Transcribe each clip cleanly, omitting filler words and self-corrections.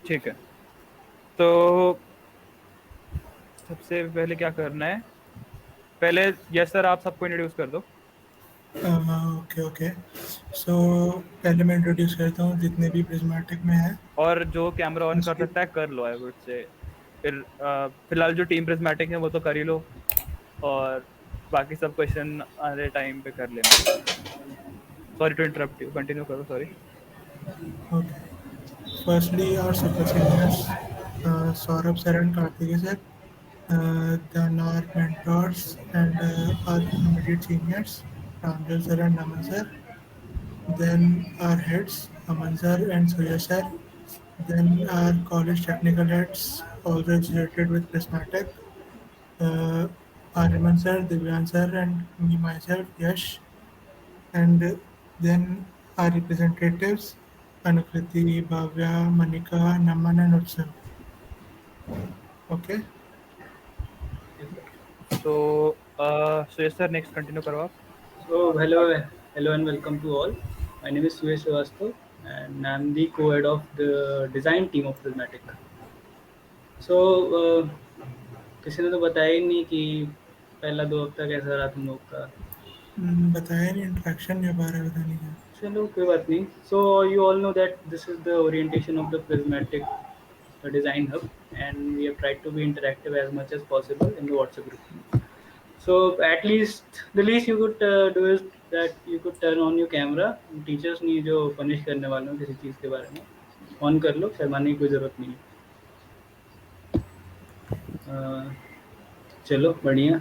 ठीक है, तो सबसे पहले क्या करना है? पहले यस सर, आप सबको इंट्रोड्यूस कर दो। Okay okay. सो पहले मैं इंट्रोड्यूस करता हूँ जितने भी प्रिज्मेटिक में है और जो कैमरा ऑन कर उसके। सकता है कर लो, आई वुड से। फिर फिलहाल जो टीम प्रिज्मेटिक है वो तो कर ही लो, और बाकी सब क्वेश्चन आधे टाइम पे कर लेना। Sorry to interrupt you, continue करो, sorry. Okay. Firstly our super seniors, Saurabh sir and Karthikeya sir, then our mentors and our immediate seniors, Pranjal sir and Naman sir, then our heads, Aman sir and Surya sir, then our college technical heads, also associated with Prismatic, uh, Ariman sir, Divyan sir, and me myself, Yash, and then our representatives, Anukriti, Bhavya, Manika, Naman, and Utsav. Okay. तो yes sir, next continue करो आप। So hello and welcome to all. My name is Suresh Srivastava and I'm the co-head of the design team of Prismatic. So किसी ने तो बताया ही नहीं कि पहला 2 हफ्ता कैसा रहा तुम लोग का। बताया नहीं, इंट्रैक्शन नहीं हो पा रहा है, पता नहीं क्या। चलो कोई बात नहीं. So you all know that this is the orientation of the Prismatic design hub and we have tried to be interactive as much as possible in the WhatsApp group. So at least the least you could do is that you could turn on your camera. Teachers नहीं जो punish करने वाले हो किसी चीज़ के बारे में on कर लो, शर्माने की कोई ज़रूरत नहीं है. चलो बढ़िया.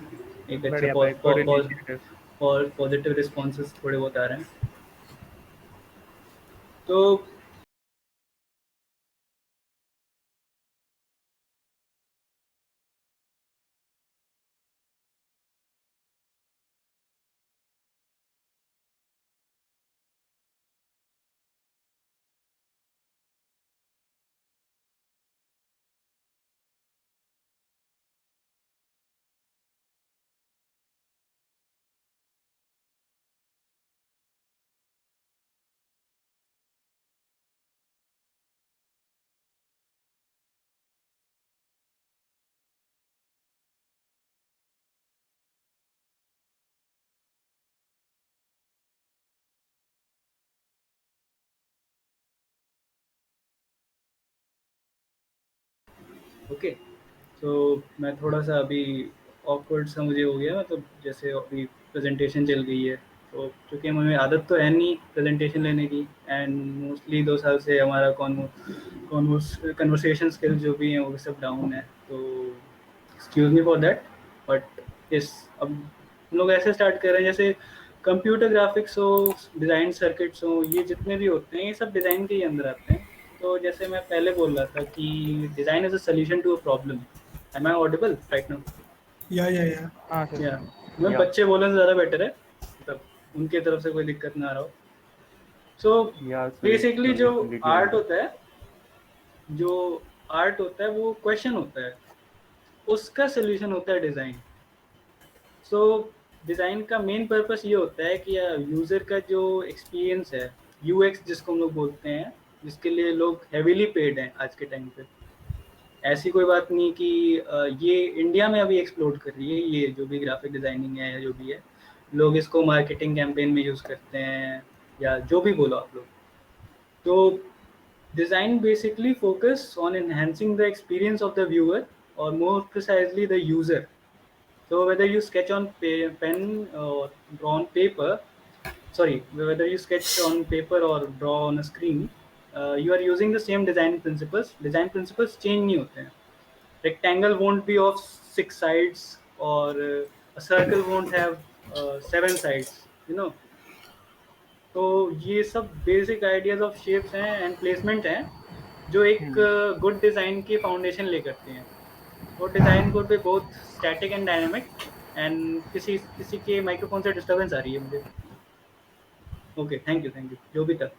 एक अच्छा बढ़िया भाई, गुड इनिशिएटिव। पॉजिटिव रिस्पॉन्सेस थोड़े बहुत आ रहे हैं. तो ओके. तो मैं थोड़ा सा अभी ऑकवर्ड सा मुझे हो गया, मतलब जैसे अभी प्रेजेंटेशन चल गई है तो क्योंकि हमें आदत तो है नहीं प्रेजेंटेशन लेने की एंड मोस्टली 2 साल से हमारा कन्वर्सेशन स्किल्स जो भी हैं वो सब डाउन है. तो excuse me for that. But इस अब हम लोग ऐसे स्टार्ट कर रहे हैं जैसे कंप्यूटर ग्राफिक्स हो, डिज़ाइन सर्किट्स हो, ये जितने भी होते हैं ये सब डिज़ाइन के ही अंदर आते हैं. तो जैसे मैं पहले बोल रहा था कि design is a solution to a problem. Am I audible right now? या हाँ सर। या मैं या बच्चे बोलने से ज़्यादा बेटर है, मतलब उनके तरफ से कोई दिक्कत ना आ रहा हो. सो या सुरेश, बेसिकली जो कंप्लीटली आर्ट एग्री। होता है, जो आर्ट होता है वो क्वेश्चन होता है, उसका सोल्यूशन होता है डिज़ाइन. सो डिज़ाइन का मेन पर्पस ये होता है कि यूज़र का जो एक्सपीरियंस है, यूएक्स जिसको हम लोग बोलते हैं, जिसके लिए लोग हेवीली पेड हैं आज के टाइम पे. ऐसी कोई बात नहीं कि ये इंडिया में अभी एक्सप्लोर कर रही है, ये जो भी ग्राफिक डिज़ाइनिंग है या जो भी है, लोग इसको मार्केटिंग कैंपेन में यूज़ करते हैं या जो भी बोलो आप लोग. तो design basically focus on enhancing the experience of the viewer or more precisely the user. So whether you sketch on pen or draw on paper, sorry, whether you sketch on paper or draw on a screen, you are using the same design principles. Design principles change नहीं होते हैं. Rectangle won't be of 6 sides or a circle won't have 7 sides. You know. तो ये सब basic ideas of shapes हैं and placement हैं जो एक गुड डिज़ाइन की फाउंडेशन ले करते हैं. तो डिज़ाइन कोड पे बहुत स्टैटिक एंड डायनामिक. एंड किसी किसी के माइक्रोफोन से डिस्टर्बेंस आ रही है मुझे. ओके थैंक यू जो भी था.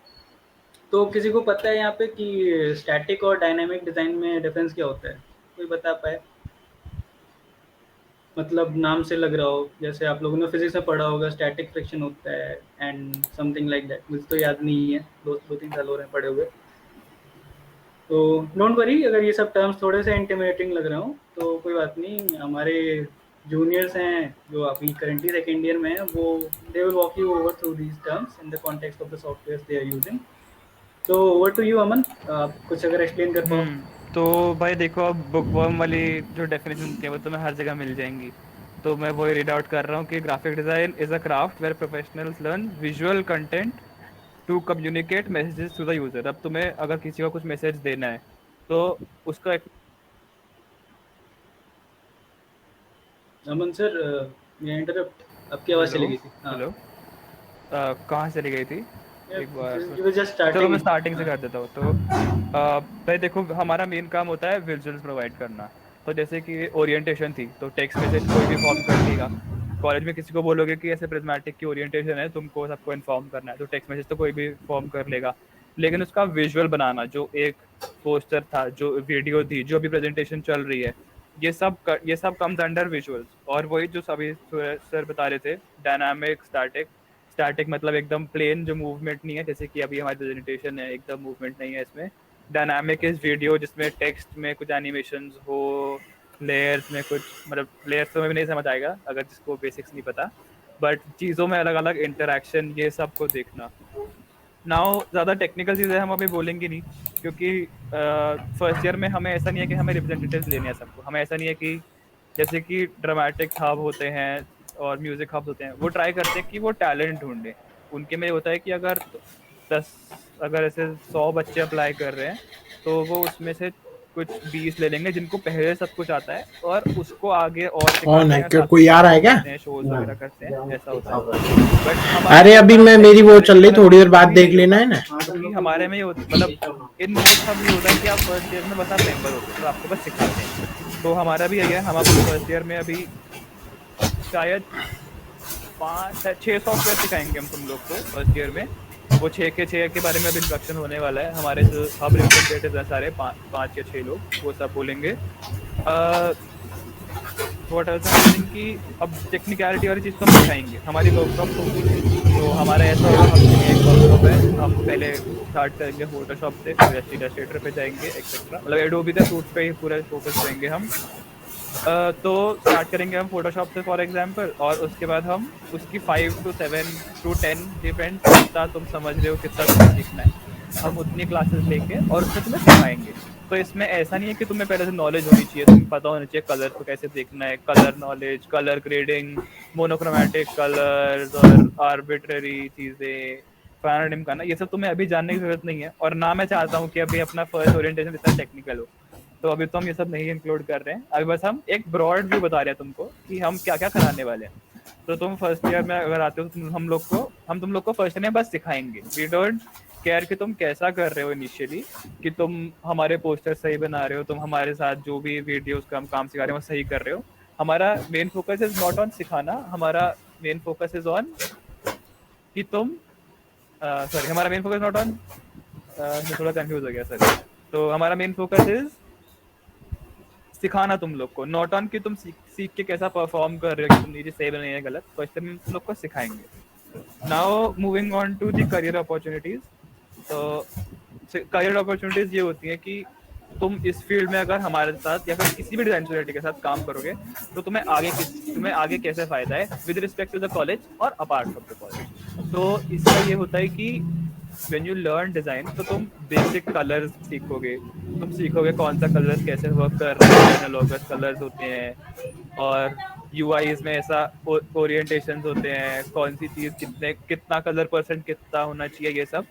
तो किसी को पता है यहाँ पे कि स्टैटिक और डायनामिक डिज़ाइन में डिफरेंस क्या होता है? कोई बता पाए? मतलब नाम से लग रहा हो जैसे आप लोगों ने फिजिक्स में पढ़ा होगा स्टैटिक फ्रिक्शन होता है एंड समथिंग लाइक दैट. मुझे तो याद नहीं है, 2-3 साल हो रहे हैं पढ़े हुए. तो डोंट वरी, अगर ये सब टर्म्स थोड़े से इंटिमिडेटिंग लग रहा हो तो कोई बात नहीं, हमारे जूनियर्स हैं जो अभी करंटली सेकेंड ईयर में हैं, वो they will walk you over through these terms in the context of the software they are using. तो ओवर टू यू अमन, आप कुछ अगर एक्सप्लेन कर पाओ। तो भाई देखो, अब बुकवर्म वाली जो डेफिनेशन थी वो तुम्हें हर जगह मिल जाएंगी। तो मैं वही रीड आउट कर रहा हूँ कि graphic design is a craft where professionals learn visual content to communicate messages to the user. अब तुम्हें अगर किसी को कुछ मैसेज देना है तो उसका एक अमन सर, ये इंटरप्ट, आपकी आवाज़ हेलो चली गई थी। हाँ, हेलो कहाँ चली गई थी एक बार यू वर जस्ट चलो स्टार्टिंग। मैं स्टार्टिंग से हाँ, कर देता हूँ। तो भाई देखो, हमारा मेन काम होता है विजुअल्स प्रोवाइड करना। तो जैसे कि ओरिएंटेशन थी तो टेक्स्ट मैसेज कोई भी फॉर्म कर देगा। कॉलेज में किसी को बोलोगे कि ऐसे प्रिज्मेटिक की ओरिएंटेशन है, तुमको सबको इन्फॉर्म करना है, तो टेक्स्ट मैसेज तो कोई भी फॉर्म कर लेगा। लेकिन उसका विजुअल बनाना, जो एक पोस्टर था, जो वीडियो थी, जो अभी प्रेजेंटेशन चल रही है, ये सब कम्स अंडर विजुअल्स। और वही जो सभी सर बता रहे थे, डायनामिक, स्टैटिक। स्टैटिक मतलब एकदम प्लेन, जो मूवमेंट नहीं है, जैसे कि अभी हमारी प्रेजेंटेशन है, एकदम मूवमेंट नहीं है इसमें। डायनामिक इज वीडियो जिसमें टेक्स्ट में कुछ एनिमेशंस हो, लेयर्स में कुछ, मतलब लेयर्स तो में भी नहीं समझ आएगा अगर जिसको बेसिक्स नहीं पता, बट चीज़ों में अलग अलग इंटरेक्शन, ये सब को देखना। नाउ ज़्यादा टेक्निकल चीज़ें हम अभी बोलेंगे नहीं, क्योंकि फर्स्ट ईयर में हमें ऐसा नहीं है कि हमें रिप्रेजेंटेटिव्स लेने हैं सबको। हमें ऐसा नहीं है कि जैसे कि ड्रामेटिक हब होते हैं और म्यूजिक हब्स होते हैं, वो ट्राई करते हैं कि वो टैलेंट ढूंढें। उनके में होता है कि अगर 10, अगर ऐसे 100 बच्चे अप्लाई कर रहे हैं तो वो उसमें से कुछ 20 ले लेंगे जिनको पहले सब कुछ आता है, और उसको आगे और कौन सिखाते है? हैं, क्या साथ में कोई आ रहा है परफॉर्म क्या? करते हैं, शोज वगैरह करते हैं, ऐसा होता है। बट अरे हमारे अभी पास मैं, मेरी वो चल टेक्निकलिटी रही, वाला थोड़ी देर रोल बाद कभी देख नहीं लेना होगा, है ना। क्योंकि हमारे में मतलब इन मोस्ट सब ये होता है कि आप फर्स्ट ईयर में बस आप मेंबर होते हो, तो आपको बस सिखाते हैं। तो हमारा भी यही है, हम आपको फर्स्ट ईयर में अभी शायद 5 6 सॉफ्टवेयर सिखाएंगे हम तुम लोग को फर्स्ट ईयर में। वो 6 के बारे में अब इंट्रोडक्शन होने वाला है। हमारे जो हब रिप्रेजेंटेटिव हैं सारे 5 या 6 लोग, वो सब बोलेंगे। What else I am meaning कि अब टेक्निकलिटी वाली चीज़ तो हम सिखाएंगे, हमारी वर्कशॉप्स होंगी। तो हमारा ऐसा होगा, हफ्ते में एक वर्कशॉप है। हम पहले स्टार्ट करेंगे फोटोशॉप से, फिर इलस्ट्रेटर पे जाएंगे, एक्सेट्रा, मतलब एडोबी का सूट पे ही पूरा फोकस रहेंगे हम। तो स्टार्ट करेंगे हम फोटोशॉप से फॉर एग्जांपल, और उसके बाद हम उसकी 5 to 7 to 10 डिपेंड्स कितना तुम समझ रहे हो, कितना तुम्हें सीखना है, हम उतनी क्लासेस लेंगे और उसमें तुम्हें सिखाएंगे। तो इसमें ऐसा नहीं है कि तुम्हें पहले से नॉलेज होनी चाहिए, तुम्हें पता होना चाहिए कलर को कैसे देखना है, colour knowledge, colour grading, monochromatic colours और आर्बिट्ररी चीज़ें, फाइनल निमकाना, ये सब तुम्हें अभी जानने की जरूरत नहीं है। और ना मैं चाहता हूँ कि अभी अपना फर्स्ट ओरिएंटेशन इतना टेक्निकल हो। तो अभी तो हम ये सब नहीं इंक्लूड कर रहे हैं, अभी बस हम एक ब्रॉड व्यू बता रहे हैं तुमको कि हम क्या क्या कराने वाले हैं। तो तुम फर्स्ट ईयर में अगर आते हो तो हम तुम लोग को फर्स्ट ईयर में बस सिखाएंगे। वी डोंट केयर कि तुम कैसा कर रहे हो इनिशियली, कि तुम हमारे पोस्टर सही बना रहे हो, तुम हमारे साथ जो भी वीडियोस का हम काम सिखा रहे हो वो सही कर रहे हो। हमारा main focus is not on सिखाना, हमारा मेन फोकस इज ऑन कि तुम सॉरी हमारा मेन फोकस नॉट ऑन, मैं थोड़ा कंफ्यूज हो गया सर। तो हमारा मेन फोकस इज सिखाना तुम लोग को, नॉट ऑन कि तुम सीख के कैसा परफॉर्म कर रहे हो, कि तुम ये सही नहीं है गलत। फर्स्ट टाइम तुम लोग को सिखाएंगे। Now moving on to the career opportunities. तो करियर अपॉर्चुनिटीज ये होती है कि तुम इस फील्ड में अगर हमारे साथ या फिर किसी भी डिजाइन सोसाइटी के साथ काम करोगे तो तुम्हें आगे कैसे फायदा है with respect to the college और अपार्ट फ्रॉम द कॉलेज। तो इसका ये होता है कि व्हेन यू लर्न डिजाइन तो तुम बेसिक कलर्स सीखोगे, तुम सीखोगे कौन सा कलर्स कैसे वर्क कर रहे हैं, एनालॉगस कलर्स होते हैं, और यूआईज में ऐसा ओरिएंटेशंस होते हैं, कौन सी चीज कितना कलर परसेंट कितना होना चाहिए, ये सब।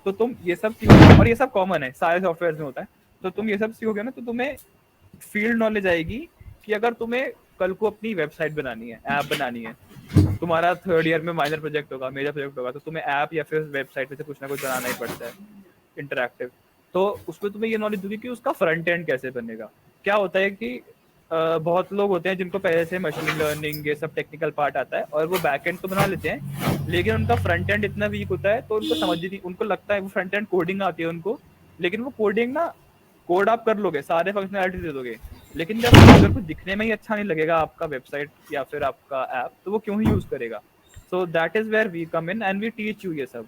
तो तुम ये सब सीखोगे, और ये सब कॉमन है, सारे सॉफ्टवेयर में होता है। तो तुम ये सब सीखोगे ना, तो तुम्हें फील्ड नॉलेज आएगी कि अगर तुम्हें कल को अपनी वेबसाइट बनानी है, ऐप बनानी है, तुम्हारा थर्ड ईयर में माइनर प्रोजेक्ट होगा, मेजर प्रोजेक्ट होगा, तो तुम्हें ऐप या फिर वेबसाइट में से कुछ ना कुछ बनाना ही पड़ता है, इंटरैक्टिव। तो उसमें तुम्हें ये नॉलेज होगी कि उसका फ्रंट एंड कैसे बनेगा। क्या होता है कि बहुत लोग होते हैं जिनको पहले से मशीन लर्निंग ये सब टेक्निकल पार्ट आता है और वो बैक एंड तो बना लेते हैं, लेकिन उनका फ्रंट एंड इतना वीक होता है तो उनको समझ ही नहीं, उनको लगता है वो फ्रंट एंड कोडिंग आती है उनको, लेकिन वो कोडिंग ना, कोड आप कर लोगे, सारे फंक्शनैलिटी दे दोगे, लेकिन जब अगर कुछ दिखने में ही अच्छा नहीं लगेगा आपका वेबसाइट या फिर आपका ऐप, तो वो क्यों ही यूज करेगा। So that is where we come in and we teach you ये सब।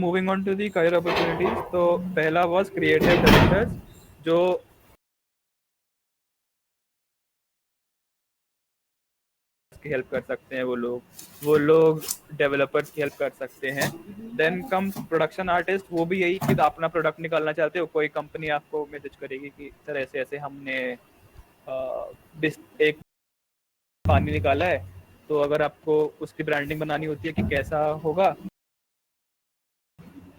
Moving on to the career opportunities, तो पहला वाज क्रिएटिव डायरेक्टर्स, जो की हेल्प कर सकते हैं, वो लोग डेवलपर्स की हेल्प कर सकते हैं। देन कम्स प्रोडक्शन आर्टिस्ट, वो भी यही कि अपना प्रोडक्ट निकालना चाहते हो, कोई कंपनी आपको मैसेज करेगी कि सर ऐसे ऐसे हमने एक पानी निकाला है, तो अगर आपको उसकी ब्रांडिंग बनानी होती है कि कैसा होगा,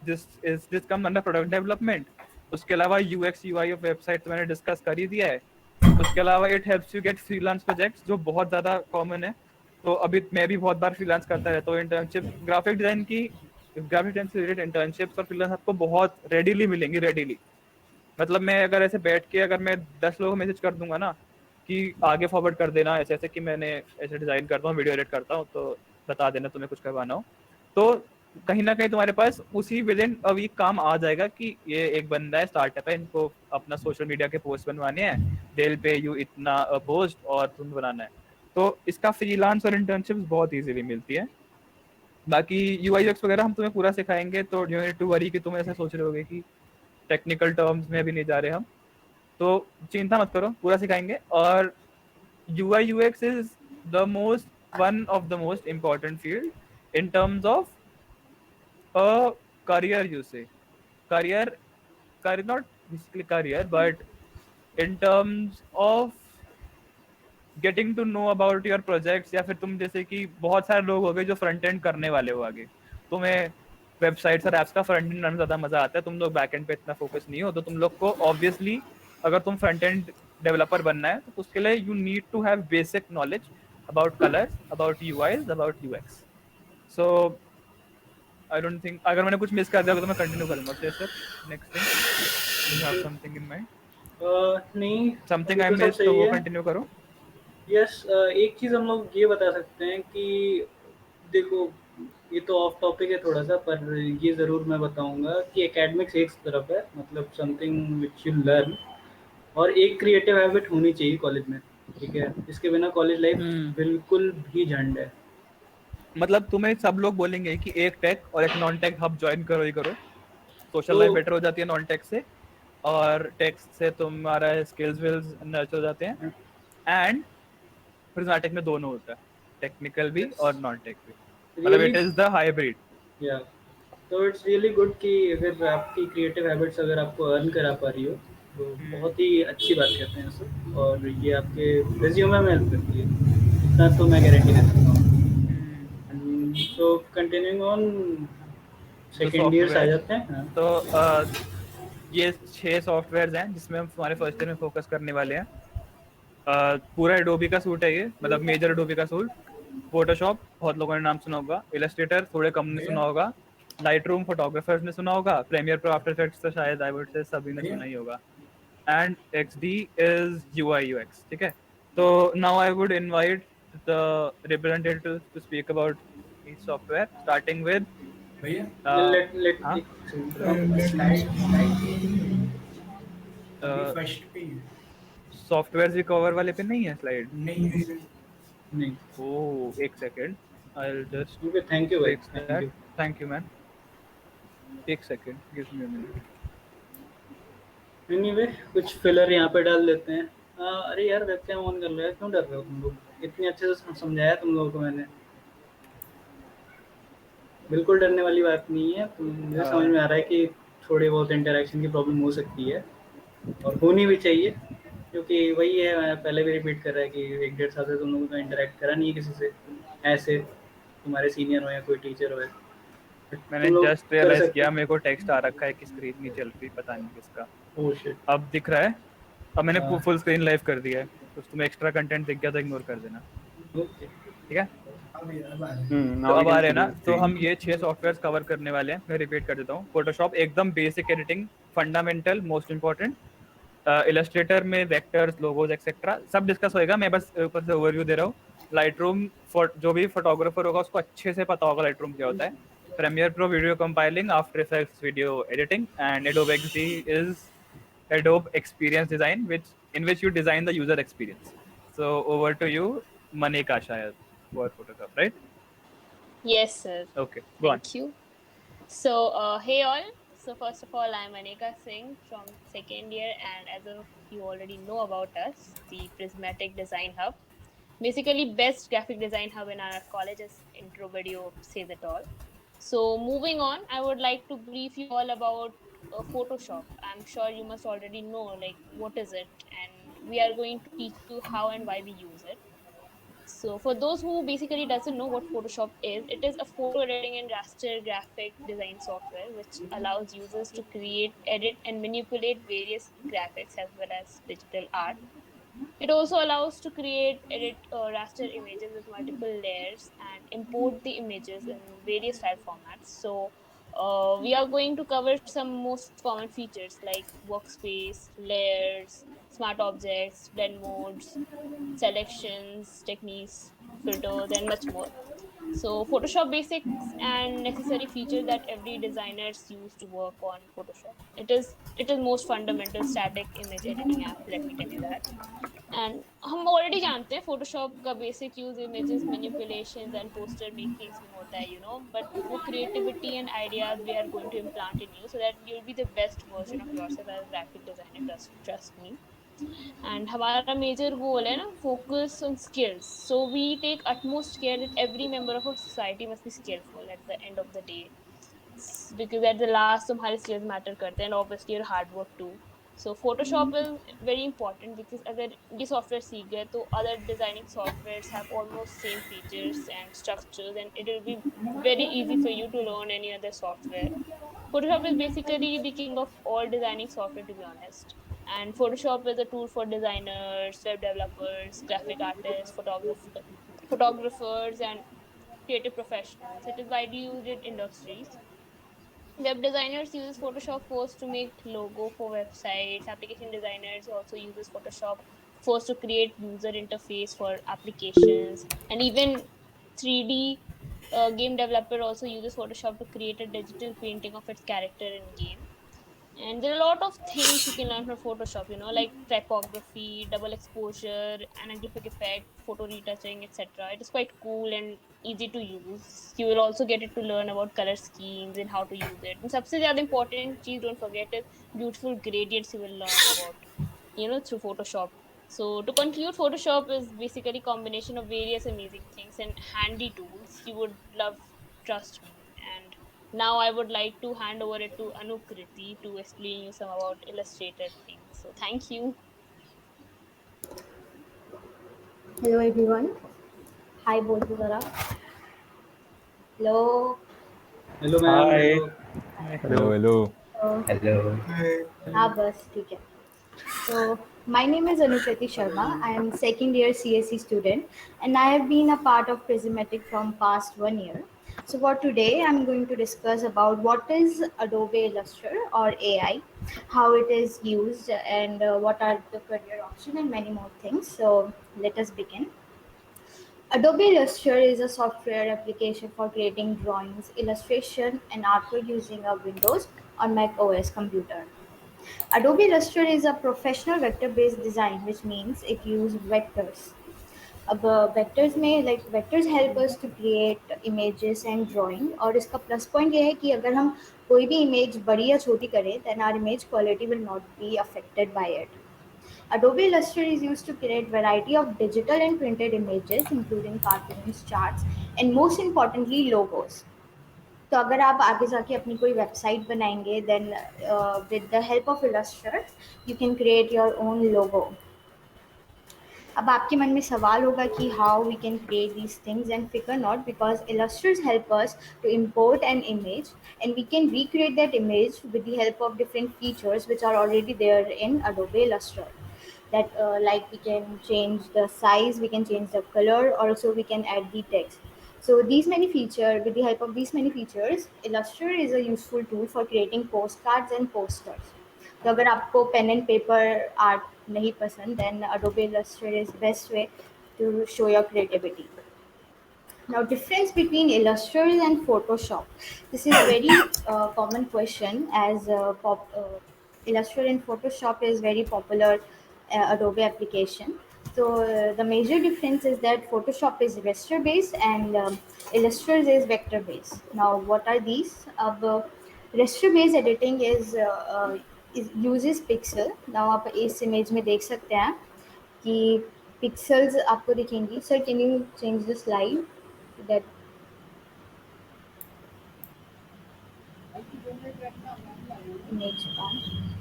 this come under product development. उसके अलावा यूएक्स यूआई ऑफ वेबसाइट तो मैंने डिस्कस कर ही दिया है। उसके अलावा it helps you get freelance projects, जो बहुत ज़्यादा कॉमन है। तो अभी मैं भी बहुत बार फ्रीलांस करता रहता हूँ। इंटर्नशिप ग्राफिक डिजाइन से रिलेटेड इंटर्नशिप्स और फ्रीलांस आपको बहुत रेडीली मिलेंगी, रेडीली। मतलब मैं अगर ऐसे बैठ के अगर मैं 10 लोगों को मैसेज कर दूंगा ना कि आगे फॉरवर्ड कर देना ऐसे ऐसे कि मैंने ऐसे डिज़ाइन करता हूँ, वीडियो एडिट करता हूँ, तो बता देना तुम्हें कुछ करवाना हो, तो कहीं ना कहीं तुम्हारे पास उसी विद इन अ वीक काम आ जाएगा कि ये एक बंदा है, स्टार्टअप है, इनको अपना सोशल मीडिया के पोस्ट बनवाने हैं, डेल पे यू इतना पोस्ट और तुम बनाना है। तो इसका फ्रीलांस और इंटर्नशिप्स बहुत इजीली मिलती है। बाकी यूआई यूएक्स वगैरह हम तुम्हें पूरा सिखाएंगे, तो यू नीड टू वरी कि तुम ऐसे सोच रहे होगे कि टेक्निकल टर्म्स में भी नहीं जा रहे हम, तो चिंता मत करो, पूरा सिखाएंगे। और UI UX is one of the most important field in terms of a career, you say. Career, not basically career, but in terms of getting to know about your projects, या फिर तुम जैसे कि बहुत सारे लोग हो गए जो फ्रंट एंड करने वाले हो आगे, तुम्हें वेबसाइट्स और ऐप्स का फ्रंट एंड करना ज़्यादा मजा आता है, तुम लोग बैक एंड पे इतना फोकस नहीं हो, तो तुम लोग को ऑब्वियसली अगर तुम फ्रंट एंड डेवलपर बनना है तो उसके लिए you need to have basic knowledge about colours, about UIs, about UX. So I don't think अगर मैंने कुछ मिस कर दिया तो मैं कंटिन्यू करूंगा। Sir next thing, you have something in mind? नहीं, समथिंग अभी आई तो सब मिस्ड, तो सही वो है। कंटिन्यू करो। यस, एक चीज़ हम लोग ये बता सकते हैं कि देखो, ये तो ऑफ टॉपिक है थोड़ा सा, पर ये ज़रूर मैं बताऊंगा कि एकेडमिक्स एक तरफ है, मतलब समथिंग विच यू लर्न, और एक क्रिएटिव हैबिट होनी चाहिए कॉलेज में, ठीक है? इसके बिना कॉलेज लाइफ बिल्कुल भी झंड है। मतलब तुम्हें सब लोग बोलेंगे कि एक टेक और एक नॉन टेक हब ज्वाइन करो ही करो, सोशल तो लाइफ बेटर हो जाती है नॉन टेक से, और टेक से तुम्हारा स्किल्स विल्स नर्चर हो जाते हैं। एंड प्रिज्मेटिक में दोनों होता है, टेक्निकल भी और नॉन टेक भी, मतलब really, it is the hybrid. या तो इट्स रियली गुड कि अगर आपकी क्रिएटिव हैबिट्स अगर आपको अर्न करा पा रही हो, तो बहुत ही अच्छी बात कहते हैं इसे, और ये आपके रिज्यूमे में हेल्प करती है, इतना तो मैं गारंटी दे सकता हूँ। So continuing on, the second years ah software, जाते हैं। हाँ, तो ये 6 सॉफ्टवेयर हैं जिसमें हम हमारे फर्स्ट ईयर में फोकस करने वाले हैं। पूरा एडोबी का सूट है ये, मतलब मेजर एडोबी का सूट। फोटोशॉप बहुत लोगों ने नाम सुना होगा, इलस्ट्रेटर थोड़े कम ने सुना होगा, लाइट रूम फोटोग्राफर्स ने सुना होगा, प्रीमियर प्रो आफ्टर इफेक्ट्स तो शायद आई वुड से सभी ने सुना ही होगा, and XD is UI UX, ठीक है? तो now I would invite the representative to speak about each software, starting with let हाँ अभी फर्स्ट पे ही सॉफ्टवेयर भी कवर वाले पे नहीं है स्लाइड? नहीं, ओह एक second, I will just okay, thank you भाई, fix thank that. You. Thank you man, एक second, give me a minute. Anyway, कुछ फिलर यहाँ पे डाल देते हैं। अरे यार, वेबकैम ऑन कर लो यार, क्यों डर रहे हो तुम लोग? इतनी अच्छे से समझाया तुम लोगों को मैंने, बिल्कुल डरने वाली बात नहीं है। मुझे समझ में आ रहा है कि थोड़ी बहुत इंटरेक्शन की प्रॉब्लम हो सकती है, और होनी भी चाहिए, क्योंकि वही है, मैं पहले भी रिपीट कर रहा है कि 1 डेढ़ साल से तुम लोगों का इंटरेक्ट करा नहीं है किसी से, ऐसे तुम्हारे सीनियर हो या कोई टीचर हो, मैंने तुम लोग जस्ट कर रियलाइज सकते किया हो। मेरे को टेक्स्ट आ रखा है कि स्क्रीन नहीं चल रही, पता नहीं किसका। Oh shit. अब दिख रहा है, अब मैंने हाँ, फुल स्क्रीन लाइव कर दिया है, तो तुम्हें एक्स्ट्रा कंटेंट दिख गया तो इग्नोर कर देना, ओके। ठीक है? तो नाउ वी अब आ कैन रहे हैं सी ना, द तो स्क्रीन। हम ये 6 सॉफ्टवेयर कवर करने वाले हैं। मैं रिपीट कर देता हूँ। फोटोशॉप एकदम basic editing, fundamental, most important. Illustrator में वेक्टर्स, लोगोज एक्सेट्रा सब डिस्कस होएगा, मैं बस ऊपर से ओवरव्यू दे रहा हूँ। लाइट रूम, जो भी फोटोग्राफर होगा उसको अच्छे से पता होगा लाइट रूम क्या होता है। Premiere Pro video compiling, After Effects video editing, and Adobe XD is Adobe Experience Design, in which you design the user experience. So over to you, Manika, shayad, for Photoshop, right? Yes, sir. Okay, go on. Thank you. Hey all. So, first of all, I'm Anika Singh from second year, and as of you already know about us, the Prismatic Design Hub. Basically, best graphic design hub in our college, as intro video says it all. So, moving on, I would like to brief you all about Photoshop. I'm sure you must already know, like, what is it, and we are going to teach you how and why we use it. So for those who basically doesn't know what Photoshop is, it is a photo editing and raster graphic design software which allows users to create, edit and manipulate various graphics as well as digital art. It also allows to create, edit raster images with multiple layers and import the images in various file formats. So we are going to cover some most common features like workspace, layers, smart objects, blend modes, selections, techniques, filters, and much more. So Photoshop basics and necessary features that every designers use to work on Photoshop. It is most fundamental static image editing app. Let me tell you that. And हम already जानते हैं Photoshop का basic use images manipulations and poster makings में होता है but वो creativity and ideas we are going to implant in you so that you will be the best version of yourself as graphic designer trust me and हमारा major goal है ना focus on skills so we take utmost care that every member of our society must be skillful at the end of the day because at the last तुम्हारे skills matter करते हैं and obviously your hard work too. So Photoshop is very important because अगर ये software सीख गए तो other designing softwares have almost same features and structures and it will be very easy for you to learn any other software. Photoshop is basically the king of all designing software to be honest. And Photoshop is a tool for designers, web developers, graphic artists, photographers, and creative professionals. It is widely used in industries. Web designers uses Photoshop first to make logo for websites. Application designers also uses Photoshop first to create user interface for applications. And even 3D game developer also uses Photoshop to create a digital painting of its character in game. And there are a lot of things you can learn from Photoshop, like typography, double exposure, anaglyphic effect, photo retouching, etc. It is quite cool and easy to use. You will also get it to learn about color schemes and how to use it. And सबसे ज़्यादा important cheese don't forget is beautiful gradients you will learn about, through Photoshop. So to conclude, Photoshop is basically a combination of various amazing things and handy tools you would love, trust me. And now I would like to hand over it to Anukriti to explain you some about illustrated things. So thank you. Hello everyone. Hi बोल दो जरा. Hello. Hello ma'am, Hi. Hello. Hello, hello. Hello. हाँ बस ठीक है. So my name is Anukriti Sharma. I am second year CSE student and I have been a part of Prismatic from past 1 year. So for today I'm going to discuss about what is Adobe Illustrator or AI, how it is used and what are the career options and many more things. So let us begin. Adobe Illustrator is a software application for creating drawings, illustration, and artwork using a Windows or Mac OS computer. Adobe Illustrator is a professional vector-based design, which means it uses vectors. अब vectors में vectors help us to create images and drawing और इसका plus point ये है कि अगर हम कोई भी इमेज बड़ी या छोटी करें then our image quality will not be affected by it. Adobe Illustrator is used to create variety of digital and printed images, including cartoons, charts, and most importantly, logos. तो अगर आप आगे जाके अपनी कोई वेबसाइट बनाएंगे then with the help of illustrator you can create your own logo. अब आपके मन में सवाल होगा कि how we can create these things and फिकर not because illustrators help us to import an image and we can recreate that image with the help of different features which are already there in Adobe Illustrator. That like we can change the size, we can change the color, also we can add the text. So these many features, with the help of these many features, Illustrator is a useful tool for creating postcards and posters. तो अगर आपको pen and paper art नहीं पसंद then Adobe Illustrator is best way to show your creativity. Now, difference between Illustrator and Photoshop. This is a very common question as Illustrator and Photoshop is very popular Adobe application. So the major difference is that Photoshop is raster based and Illustrator is vector based. Now, what are these? Raster based editing is uses pixel. Now आप इस image में देख सकते हैं कि pixels आपको दिखेंगी. Sir, can you change the slide? That image का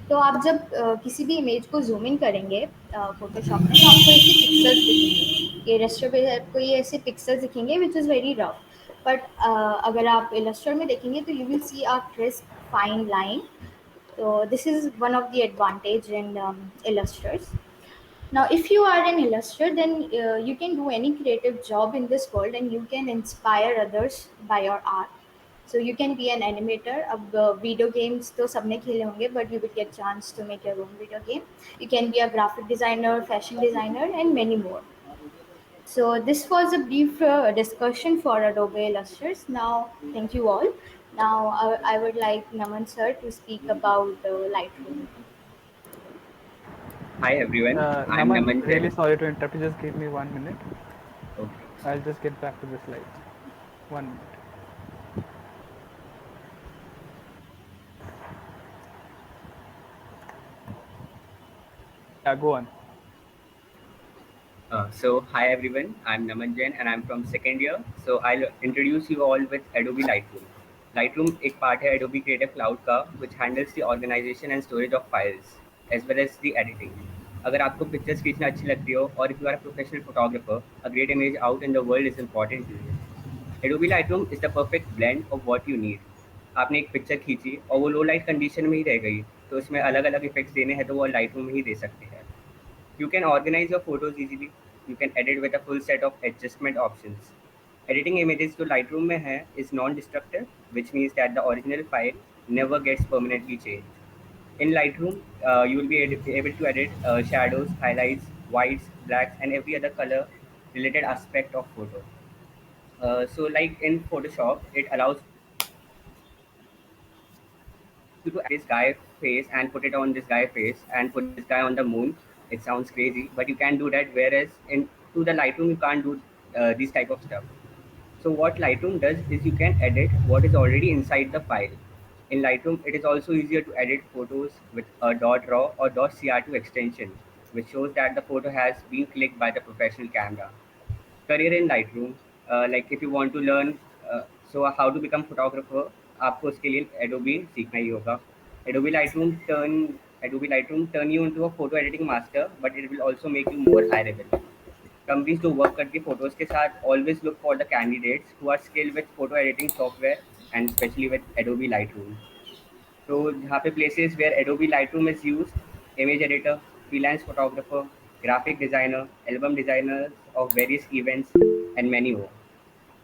तो आप जब किसी भी इमेज को जूम इन करेंगे फोटोशॉप में तो आपको ऐसे पिक्सेल्स दिखेंगे ये रेस्टर पे आपको ये ऐसे पिक्सेल्स दिखेंगे which is very rough but अगर आप इलस्टर में देखेंगे तो you will see a crisp fine line so this is one of the advantage in illustrators. Now, if you are an illustrator, then you can do any creative job in this world, and you can inspire others by your art. So you can be an animator. अब video games तो सबने खेले होंगे, but you will get chance to make your own video game. You can be a graphic designer, fashion designer, and many more. So this was a brief discussion for Adobe Illustrators. Now, thank you all. Now, I would like Naman sir to speak about Lightroom. Hi everyone, I'm Naman, Naman really Jain. sorry to interrupt you. Just give me 1 minute. Okay. I'll just get back to the slides. 1 minute. Yeah, go on. Hi everyone, I'm Naman Jain and I'm from second year. So I'll introduce you all with Adobe Lightroom. Lightroom एक part है Adobe Creative Cloud का which handles the organization and storage of files as well as the editing. अगर आपको pictures खींचना अच्छी लगती हो और if you are a professional photographer, a great image out in the world is important to you. Adobe Lightroom is the perfect blend of what you need. आपने एक picture खींची और वो लो लाइट कंडीशन में ही रह गई तो उसमें अलग अलग इफेक्ट्स देने हैं तो वो लाइटरूम में ही दे सकते हैं. You can organize your photos easily. You can edit with a full set of adjustment options. Editing images to Lightroom में है is non-destructive, which means that the original file never gets permanently changed. In Lightroom, you will be able to edit shadows, highlights, whites, blacks, and every other color-related aspect of photo. So, like in Photoshop, it allows you to add this guy face and put it on this guy face and put this guy on the moon. It sounds crazy, but you can do that. Whereas in to the Lightroom, you can't do these type of stuff. So what Lightroom does is you can edit what is already inside the file. In Lightroom, it is also easier to edit photos with a .raw or .cr2 extension, which shows that the photo has been clicked by the professional camera. Career in Lightroom, like if you want to learn how to become photographer, आपको उसके लिए Adobe सीखना ही होगा. Adobe Lightroom turn you into a photo editing master, but it will also make you more hireable. Companies जो work करती है photos के साथ always look for the candidates who are skilled with photo editing software and especially with Adobe Lightroom. तो जहाँ पे places where Adobe Lightroom is used, image editor, freelance photographer, graphic designer, album designers of various events, and many more.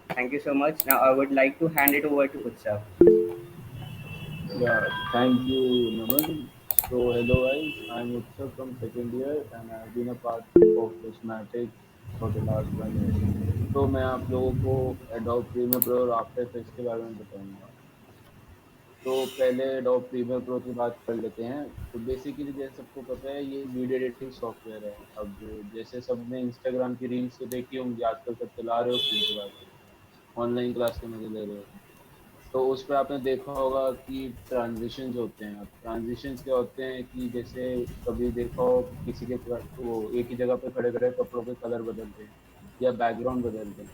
Thank you so much. Now I would like to hand it over to Utsav. Yeah, thank you, Naman. So, hello guys, I'm Utsav from second year and I've been a part of Prismatic for the last 1 year. तो मैं आप लोगों को Adobe Premiere Pro और After Effects के बारे में बताऊंगा. तो पहले Adobe Premiere Pro की बात कर लेते हैं. तो बेसिकली जैसे सबको पता है ये वीडियो एडिटिंग सॉफ्टवेयर है. अब जैसे सबने इंस्टाग्राम की रील्स तो देखी होंगी, आजकल सब चला रहे हो स्क्रीन के बाद, ऑनलाइन क्लास के मजे ले रहे हो. तो उस पर आपने देखा होगा कि ट्रांजिशंस होते हैं. अब ट्रांजिशंस क्या होते हैं कि जैसे कभी देखा हो किसी के वो एक ही जगह पे खड़े खड़े कपड़ों के कलर बदल रहे हैं या बैकग्राउंड बदल रहे हैं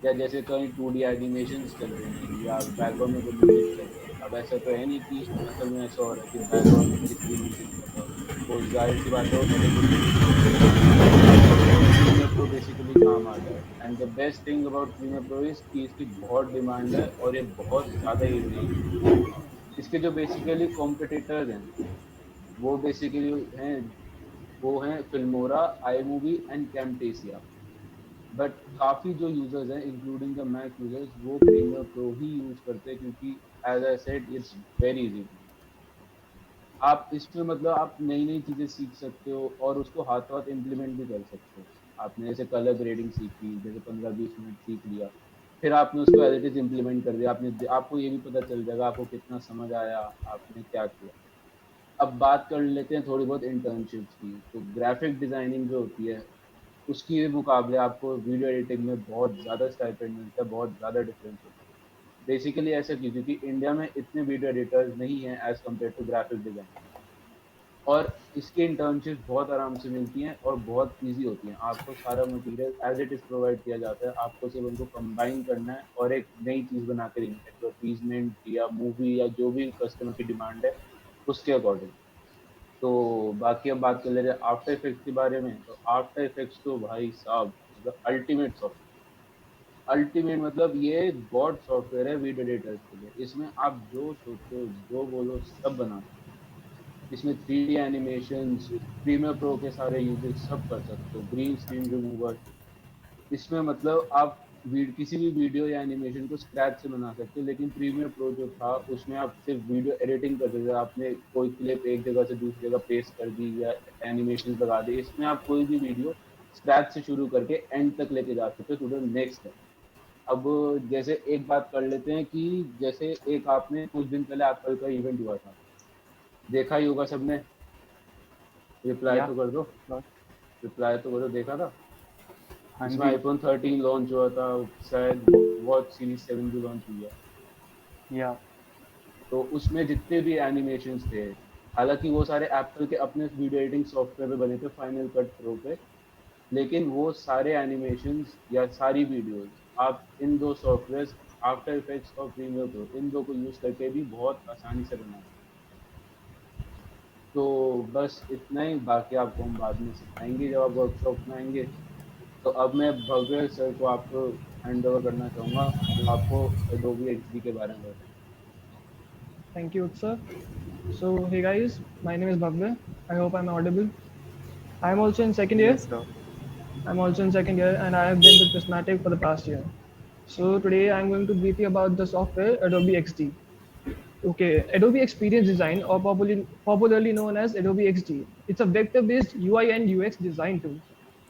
या जैसे कहीं 2D एनिमेशंस चल रहे हैं या बैकग्राउंड में कोई म्यूजिक चल रहा है. अब ऐसा तो है नहीं कि असल में ऐसा हो रहा है कि बैकग्राउंड में किसी भी म्यूजिक चल रहा हो, तो जाहिर सी बात है वो एडिटिंग नहीं हो रही है. प्रीमियर प्रो बेसिकली काम आता है. And the best thing about Premiere Pro is कि इसकी बहुत डिमांड है और ये बहुत ज़्यादा ईजी है. इसके जो बेसिकली कॉम्पिटिटर्स हैं वो बेसिकली हैं वो हैं Filmora, iMovie and Camtasia. But काफ़ी जो यूजर्स हैं इंक्लूडिंग द मैक यूजर्स वो प्रीमियर प्रो ही यूज करते हैं क्योंकि as I said it's very easy. आप इसमें मतलब आप नई नई चीज़ें सीख सकते हो और उसको हाथ हाथ इम्प्लीमेंट भी कर सकते हो. आपने जैसे कलर ग्रेडिंग सीखी, जैसे 15-20 मिनट सीख लिया, फिर आपने उसको एज इट इज इम्प्लीमेंट कर दिया. आपको ये भी पता चल जाएगा आपको कितना समझ आया, आपने क्या किया. अब बात कर लेते हैं थोड़ी बहुत इंटर्नशिप्स की. तो ग्राफिक डिज़ाइनिंग जो होती है उसके मुकाबले आपको वीडियो एडिटिंग में बहुत ज़्यादा स्टाइपेंड मिलता है, बहुत ज़्यादा डिफरेंस होता है। बेसिकली ऐसा क्यों, क्योंकि इंडिया में इतने वीडियो एडिटर्स नहीं हैं as compared to graphic design, और इसकी इंटर्नशिप बहुत आराम से मिलती हैं और बहुत इजी होती हैं। आपको सारा material as it is provide किया जाता है, आपको सिर्फ उनको कंबाइन करना है और एक नई चीज़ बना के देनी है, एडवर्टीजमेंट या मूवी या जो भी कस्टमर की डिमांड है उसके अकॉर्डिंग। तो बाकी अब बात कर ले रहे आफ्टर इफेक्ट्स के बारे में, तो आफ्टर इफेक्ट्स तो भाई साहब मतलब अल्टीमेट सॉफ्टवेयर, अल्टीमेट मतलब ये गॉड सॉफ्टवेयर है वीडियो एडिटर्स के लिए। इसमें आप जो सोचो जो बोलो सब बना सकते हो। इसमें 3D एनिमेशंस, प्रीमियर प्रो के सारे यूजेस सब कर सकते हो, ग्रीन स्क्रीन रिमूवर। इसमें मतलब आप किसी भी वीडियो या एनिमेशन को स्क्रैच से बना सकते हो, लेकिन प्रीमियर प्रो जो था उसमें आप सिर्फ वीडियो एडिटिंग करते थे, आपने कोई क्लिप एक जगह से दूसरी जगह पेस्ट कर दी या एनिमेशन लगा दी। इसमें आप कोई भी वीडियो स्क्रैच से शुरू करके एंड तक लेके जा सकते हो, टू द नेक्स्ट है। अब जैसे एक बात कर लेते हैं कि जैसे एक आपने कुछ दिन पहले एप्पल का इवेंट हुआ था, देखा ही होगा सबने, रिप्लाई तो कर दो, रिप्लाई तो करो, देखा था? हाँ इसमें जी। आईफोन 13 लॉन्च हुआ था, शायद वॉच सीरीज 7 भी लॉन्च हुई है। या तो उसमें जितने भी एनिमेशंस थे, हालांकि वो सारे एप्पल के अपने वीडियो एडिटिंग सॉफ्टवेयर पे बने थे, फाइनल कट प्रो पे, लेकिन वो सारे एनिमेशंस या सारी वीडियोस आप इन दो सॉफ्टवेयर आफ्टर इफेक्ट्स और प्रीमियर प्रो, इन दो को यूज करके भी बहुत आसानी से बना सकते हैं। तो बस इतना ही, बाकी आपको हम बाद में सिखाएंगे जब आप वर्कशॉप में आएंगे। तो अब मैं भव्य सर को आपको हैंड ओवर करना चाहूँगा, जो आपको एडोबी एक्सडी के बारे में बताएंगे। Thank you, sir. So, hey guys, my name is Bhavya. I hope I'm audible. I'm also in second year. Yes sir. I'm also in second year and I have been with Prismatic for the past year. So, today I'm going to brief you about the software Adobe XD. Okay, Adobe Experience Design, or popularly known as Adobe XD. It's a vector-based UI and UX design tool.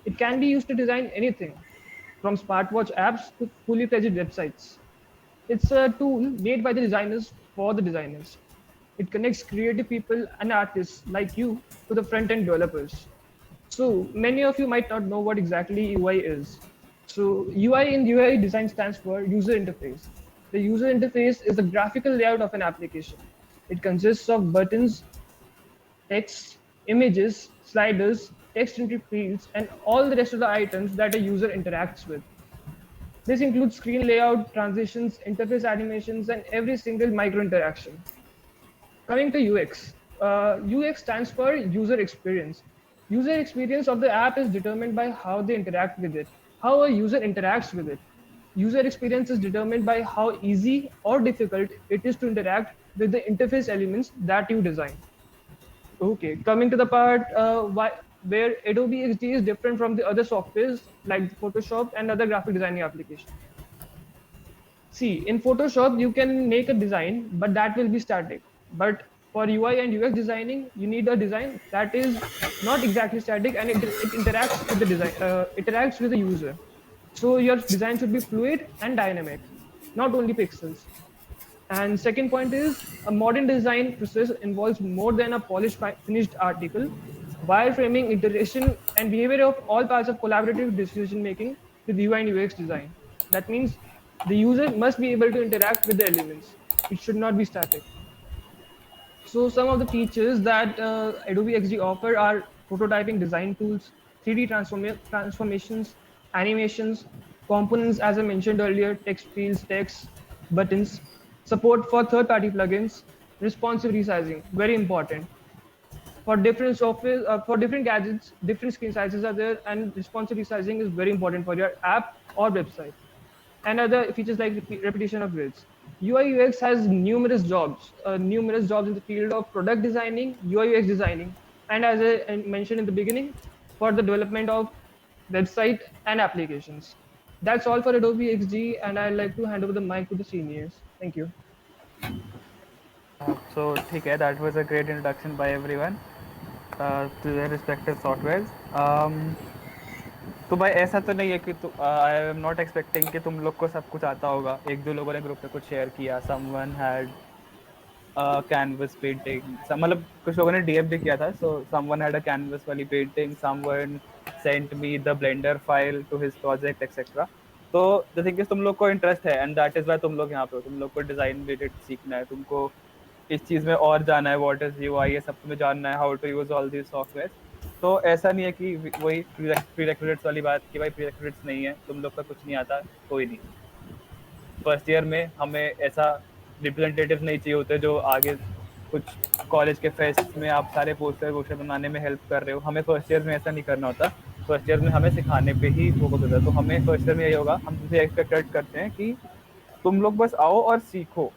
It can be used to design anything, from smartwatch apps to fully fledged websites. It's a tool made by the designers for the designers. It connects creative people and artists like you to the front-end developers. So many of you might not know what exactly UI is. So UI in UI design stands for user interface. The user interface is the graphical layout of an application. It consists of buttons, text, images, sliders, text entry fields, and all the rest of the items that a user interacts with. This includes screen layout, transitions, interface animations, and every single micro interaction. Coming to UX, UX stands for user experience. User experience of the app is determined by how they interact with it, how a user interacts with it. User experience is determined by how easy or difficult it is to interact with the interface elements that you design. Okay, coming to the part where Adobe XD is different from the other softwares like Photoshop and other graphic designing applications. See, in Photoshop, you can make a design, but that will be static. But for UI and UX designing, you need a design that is not exactly static and it interacts with the design, interacts with the user. So your design should be fluid and dynamic, not only pixels. And second point is a modern design process involves more than a polished finished article. Wireframing, iteration, and behavior of all parts of collaborative decision making with UI and UX design. That means the user must be able to interact with the elements. It should not be static. So some of the features that Adobe XD offer are prototyping design tools, 3D transformations, animations, components, as I mentioned earlier, text fields, text, buttons, support for third-party plugins, responsive resizing, very important. For different software, for different gadgets, different screen sizes are there, and responsive resizing is very important for your app or website. And other features like repetition of grids. UI UX has numerous jobs in the field of product designing, UI UX designing, and as I mentioned in the beginning, for the development of website and applications. That's all for Adobe XD, and I'd like to hand over the mic to the seniors. Thank you. So ठीक है, that was a great introduction by everyone to their respective softwares. तो भाई ऐसा तो नहीं है कि I am not expecting कि तुम लोग को सब कुछ आता होगा। एक दो लोगों ने ग्रुप पे कुछ शेयर किया, समवन हैड कैनवस पेंटिंग, मतलब कुछ लोगों ने डीएम भी किया था। So someone had a canvas वाली painting, someone sent me the Blender file to his project etc. तो द थिंग इज तुम लोग को इंटरेस्ट है एंड दैट इज वाई तुम लोग यहाँ पे हो. तुम लोग को डिजाइन रिलेटेड सीखना है, तुमको इस चीज में और जाना है, व्हाट इज यूआई, ये सब तुम्हें जानना है, how to use all these software. तो ऐसा नहीं है कि वही प्रीरेक्विजिट्स वाली बात कि भाई प्रीरेक्विजिट्स नहीं है, तुम लोग का कुछ नहीं आता, कोई नहीं. फर्स्ट ईयर में हमें ऐसा रिप्रेजेंटेटिव नहीं चाहिए होते जो आगे कुछ कॉलेज के फेस्ट में आप सारे पोस्टर बनाने में हेल्प कर रहे हो. हमें फर्स्ट ईयर में ऐसा नहीं करना होता. फर्स्ट ईयर में हमें सिखाने पे ही फोकस होता है. तो हमें फर्स्ट ईयर में यही होगा, हम तुमसे एक्सपेक्ट करते हैं कि तुम लोग बस आओ और सीखो.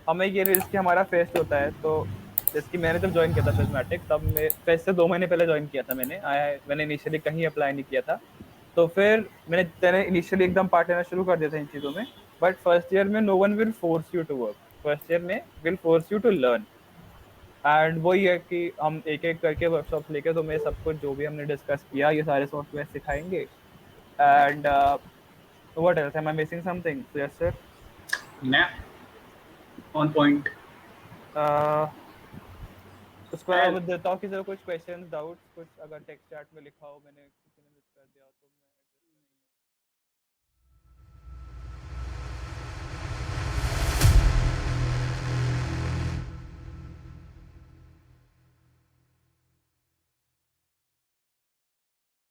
हमें ये जिसकी हमारा फेस्ट होता है, तो जैसे मैंने जब ज्वाइन किया था प्रिज्मेटिक, तब मैं फेस्ट से 2 महीने पहले ज्वाइन किया था. मैंने इनिशियली कहीं अप्लाई नहीं किया था. तो फिर मैंने इनिशियली एकदम पार्ट लेना शुरू कर दिया था इन चीज़ों में. बट फर्स्ट ईयर में no one will force you to work. First year में will force you to learn. And वही है कि हम एक एक करके वर्कशॉप लेके तुम्हें सब कुछ जो भी हमने डिस्कस किया ये सारे सॉफ्टवेयर सिखाएंगे. And what else, am I missing something? Yes sir. ना ऑन पॉइंट. उसके बाद देता हूँ कि कुछ क्वेश्चन डाउट्स कुछ अगर टेक्स्ट चैट में लिखा हो मैंने